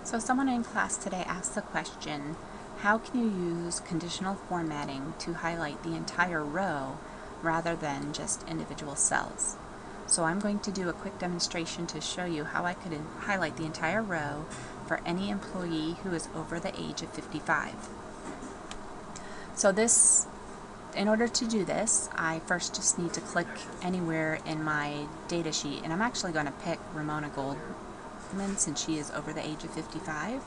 So someone in class today asked the question, how can you use conditional formatting to highlight the entire row rather than just individual cells? So I'm going to do a quick demonstration to show you how I could highlight the entire row for any employee who is over the age of 55. So in order to do this, I first just need to click anywhere in my data sheet, and I'm actually going to pick Ramona Goldman since she is over the age of 55.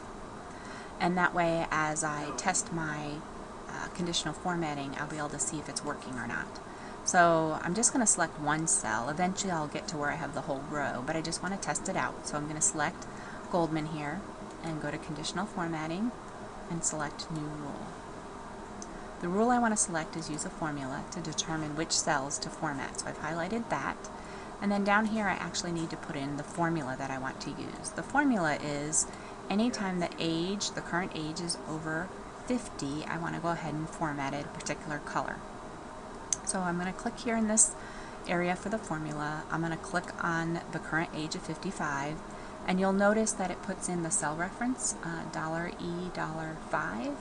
And that way, as I test my conditional formatting, I'll be able to see if it's working or not. So I'm just going to select one cell. Eventually I'll get to where I have the whole row, but I just want to test it out. So I'm going to select Goldman here and go to conditional formatting and select new rule. The rule I want to select is use a formula to determine which cells to format. So I've highlighted that. And then down here I actually need to put in the formula that I want to use. The formula is anytime the current age is over 50, I want to go ahead and format it a particular color. So I'm going to click here in this area for the formula. I'm going to click on the current age of 55, and you'll notice that it puts in the cell reference, $E$5.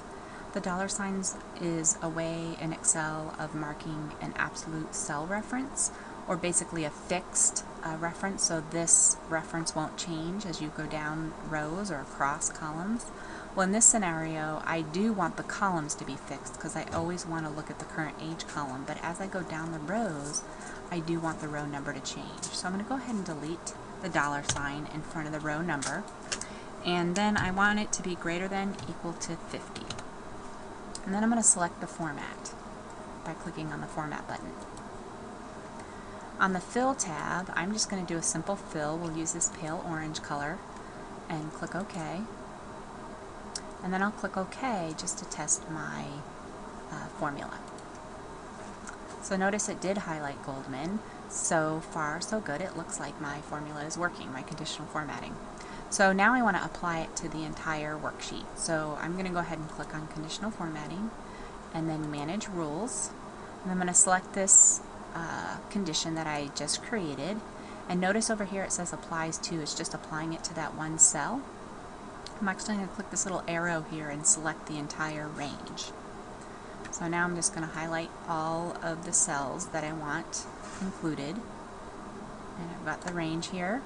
The dollar signs is a way in Excel of marking an absolute cell reference, or basically a fixed reference, so this reference won't change as you go down rows or across columns. Well, in this scenario, I do want the columns to be fixed because I always want to look at the current age column, but as I go down the rows, I do want the row number to change. So I'm going to go ahead and delete the dollar sign in front of the row number, and then I want it to be greater than equal to 50. And then I'm going to select the format by clicking on the format button. On the fill tab, I'm just going to do a simple fill. We'll use this pale orange color and click OK. And then I'll click OK just to test my formula. So notice it did highlight Goldman. So far, so good. It looks like my formula is working, my conditional formatting. So now I want to apply it to the entire worksheet. So I'm going to go ahead and click on conditional formatting and then manage rules. And I'm going to select this condition that I just created. And notice over here it says applies to. It's just applying it to that one cell. I'm actually going to click this little arrow here and select the entire range. So now I'm just going to highlight all of the cells that I want included. And I've got the range here.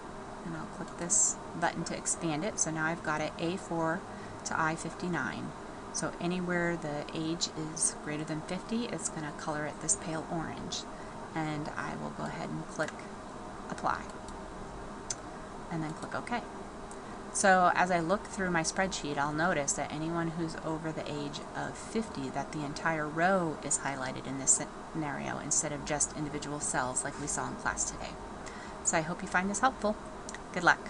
And I'll click this button to expand it. So now I've got it A4 to I-59. So anywhere the age is greater than 50, it's going to color it this pale orange. And I will go ahead and click Apply. And then click OK. So as I look through my spreadsheet, I'll notice that anyone who's over the age of 50, that the entire row is highlighted in this scenario instead of just individual cells like we saw in class today. So I hope you find this helpful. Good luck.